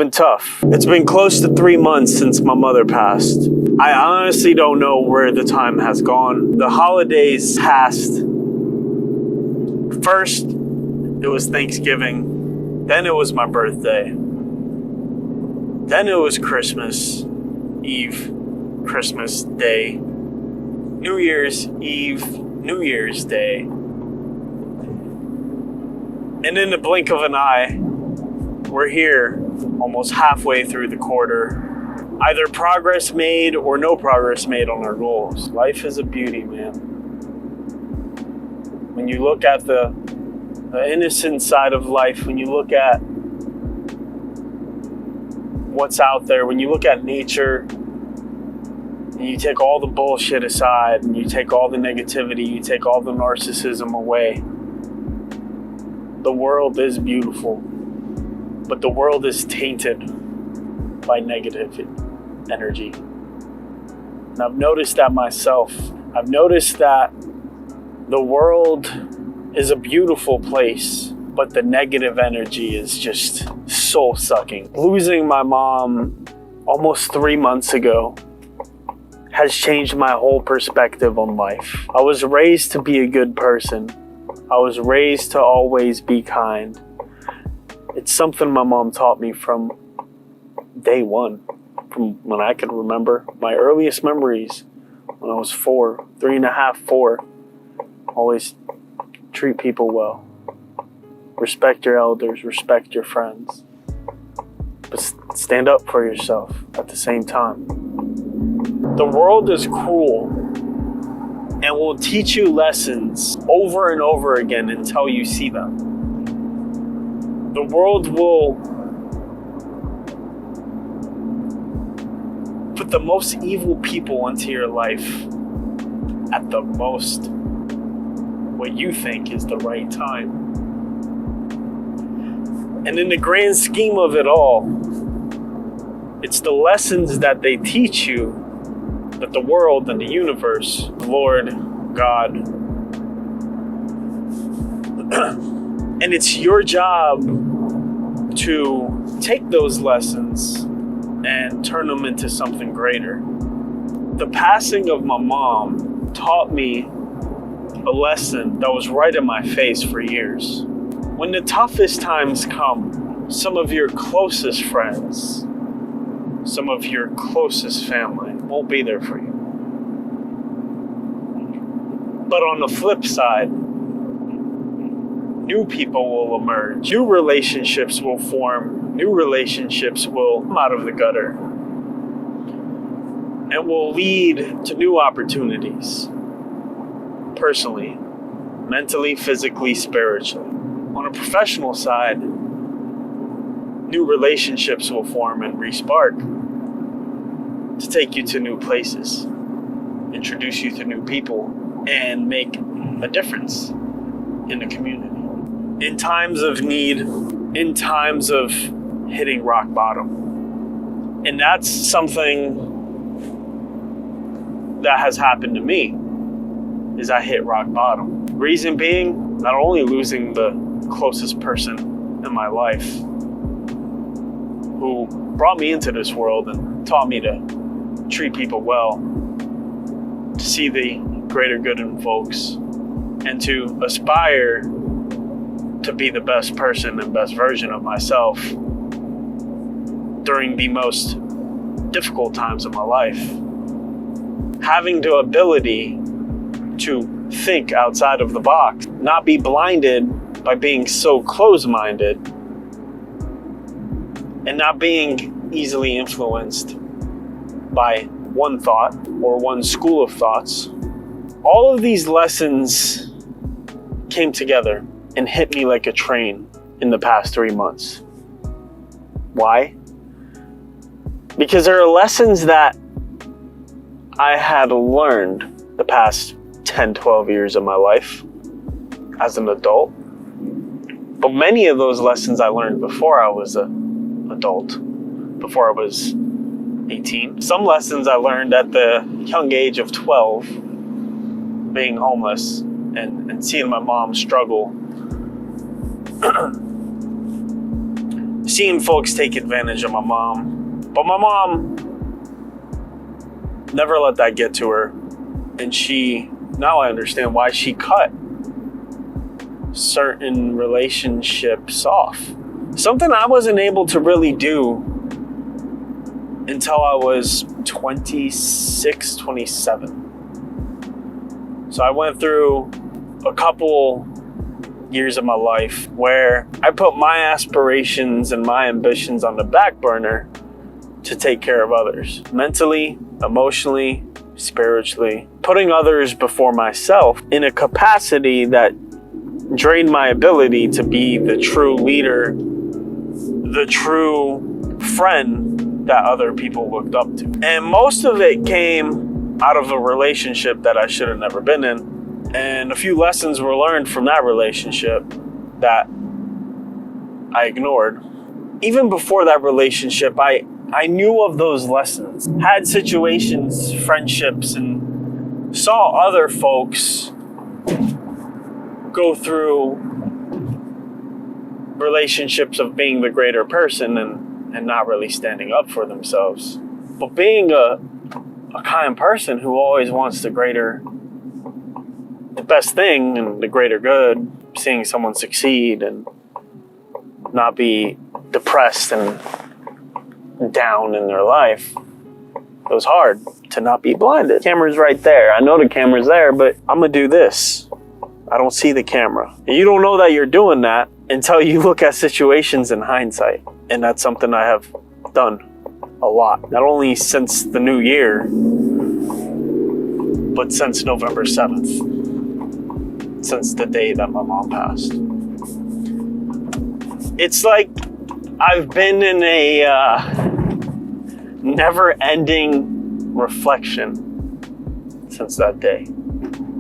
been tough. It's been close to 3 months since my mother passed. I honestly don't know where the time has gone. The holidays passed. First, it was Thanksgiving. Then it was my birthday. Then it was Christmas Eve, Christmas Day, New Year's Eve, New Year's Day. And in the blink of an eye, we're here almost halfway through the quarter. Either progress made or no progress made on our goals. Life is a beauty, man. When you look at the innocent side of life, when you look at what's out there, when you look at nature, and you take all the bullshit aside, and you take all the negativity, you take all the narcissism away, the world is beautiful, but the world is tainted by negative energy. And I've noticed that myself. I've noticed that the world is a beautiful place, but the negative energy is just soul-sucking. Losing my mom almost 3 months ago has changed my whole perspective on life. I was raised to be a good person. I was raised to always be kind. It's something my mom taught me from day one, from when I can remember. My earliest memories, when I was 4, 3.5, 4, always treat people well. Respect your elders, respect your friends. But stand up for yourself at the same time. The world is cruel and will teach you lessons over and over again until you see them. The world will put the most evil people into your life at the most what you think is the right time. And in the grand scheme of it all, it's the lessons that they teach you that the world and the universe, Lord, God, and it's your job to take those lessons and turn them into something greater. The passing of my mom taught me a lesson that was right in my face for years. When the toughest times come, some of your closest friends, some of your closest family won't be there for you. But on the flip side, new people will emerge. New relationships will form. New relationships will come out of the gutter and will lead to new opportunities. Personally, mentally, physically, spiritually. On a professional side, new relationships will form and re-spark to take you to new places, introduce you to new people, and make a difference in the community. In times of need, in times of hitting rock bottom. And that's something that has happened to me, is I hit rock bottom. Reason being, not only losing the closest person in my life who brought me into this world and taught me to treat people well, to see the greater good in folks, and to aspire to be the best person and best version of myself during the most difficult times of my life. Having the ability to think outside of the box, not be blinded by being so close-minded, and not being easily influenced by one thought or one school of thoughts. All of these lessons came together and hit me like a train in the past 3 months. Why? Because there are lessons that I had learned the past 10, 12 years of my life as an adult. But many of those lessons I learned before I was an adult, before I was 18. Some lessons I learned at the young age of 12, being homeless and seeing my mom struggle. seeing folks take advantage of my mom. But my mom never let that get to her. And now I understand why she cut certain relationships off. Something I wasn't able to really do until I was 26, 27. So I went through a couple years of my life where I put my aspirations and my ambitions on the back burner to take care of others. Mentally, emotionally, spiritually. Putting others before myself in a capacity that drained my ability to be the true leader, the true friend that other people looked up to. And most of it came out of a relationship that I should have never been in. And a few lessons were learned from that relationship that I ignored. Even before that relationship, I knew of those lessons. Had situations, friendships, and saw other folks go through relationships of being the greater person and not really standing up for themselves. But being a kind person who always wants the best thing and the greater good, seeing someone succeed and not be depressed and down in their life. It was hard to not be blinded. Camera's right there. I know the camera's there, but I'm gonna do this. I don't see the camera. And you don't know that you're doing that until you look at situations in hindsight. And that's something I have done a lot. Not only since the new year, but since November 7th. Since the day that my mom passed. It's like I've been in a never-ending reflection since that day.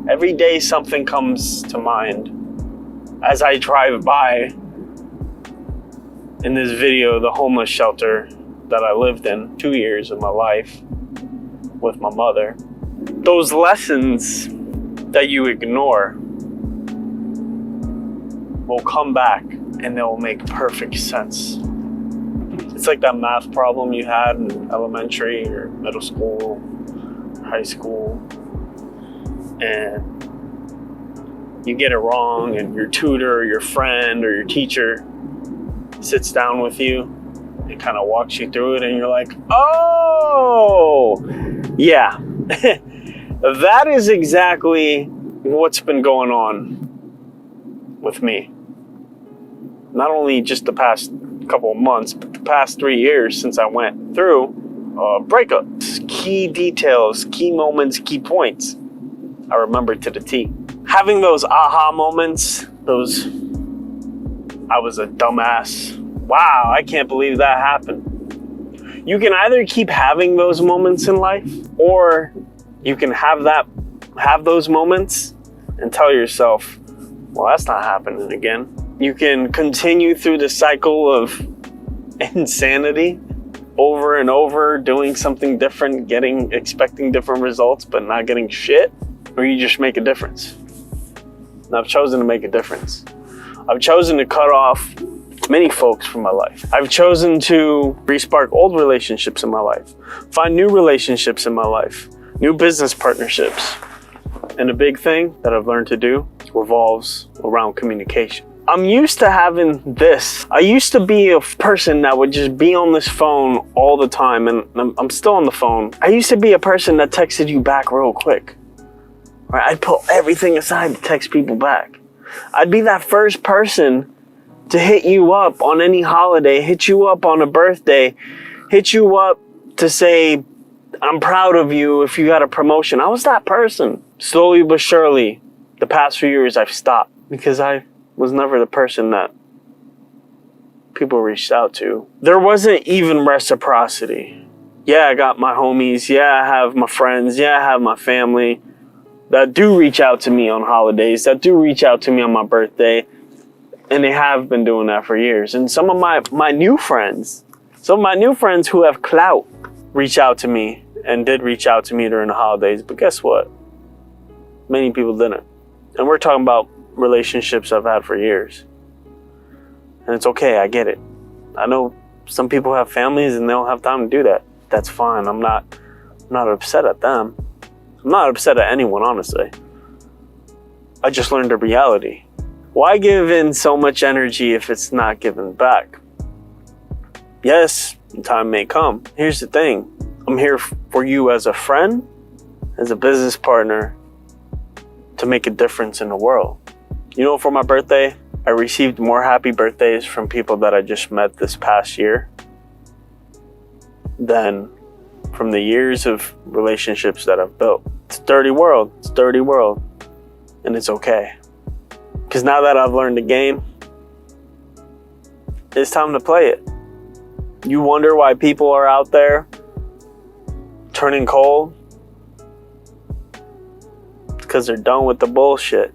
Every day something comes to mind as I drive by, in this video, the homeless shelter that I lived in 2 years of my life with my mother. Those lessons that you ignore will come back and they'll make perfect sense. It's like that math problem you had in elementary or middle school, high school, and you get it wrong and your tutor or your friend or your teacher sits down with you and kind of walks you through it and you're like, oh, yeah. That is exactly what's been going on with me. Not only just the past couple of months, but the past 3 years since I went through breakups. Key details, key moments, key points I remember to the T. Having those aha moments, those I was a dumbass. Wow, I can't believe that happened. You can either keep having those moments in life, or you can have those moments and tell yourself, well, that's not happening again. You can continue through the cycle of insanity over and over, doing something different, expecting different results, but not getting shit, or you just make a difference. And I've chosen to make a difference. I've chosen to cut off many folks from my life. I've chosen to respark old relationships in my life, find new relationships in my life, new business partnerships. And the big thing that I've learned to do revolves around communication. I'm used to having this. I used to be a person that would just be on this phone all the time, and I'm still on the phone. I used to be a person that texted you back real quick. Right? I'd put everything aside to text people back. I'd be that first person to hit you up on any holiday, hit you up on a birthday, hit you up to say, I'm proud of you if you got a promotion. I was that person. Slowly but surely, the past few years I've stopped because I was never the person that people reached out to. There wasn't even reciprocity. Yeah, I got my homies. Yeah, I have my friends. Yeah, I have my family that do reach out to me on holidays, that do reach out to me on my birthday. And they have been doing that for years. And some of my new friends who have clout reach out to me and did reach out to me during the holidays. But guess what? Many people didn't. And we're talking about relationships I've had for years. And it's okay, I get it. I know some people have families and they don't have time to do that. That's fine. I'm not upset at them. I'm not upset at anyone, honestly. I just learned a reality. Why give in so much energy if it's not given back? Yes, time may come. Here's the thing. I'm here for you as a friend, as a business partner, to make a difference in the world. You know, for my birthday, I received more happy birthdays from people that I just met this past year than from the years of relationships that I've built. It's a dirty world. It's a dirty world. And it's okay. Because now that I've learned the game, it's time to play it. You wonder why people are out there turning cold? It's because they're done with the bullshit.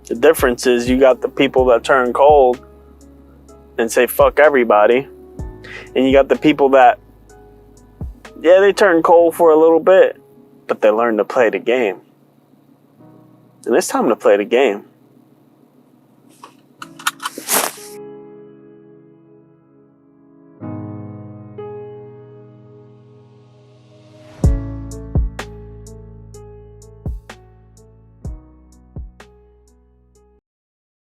The difference is you got the people that turn cold and say fuck everybody. And you got the people that, yeah, they turn cold for a little bit, but they learn to play the game. And it's time to play the game.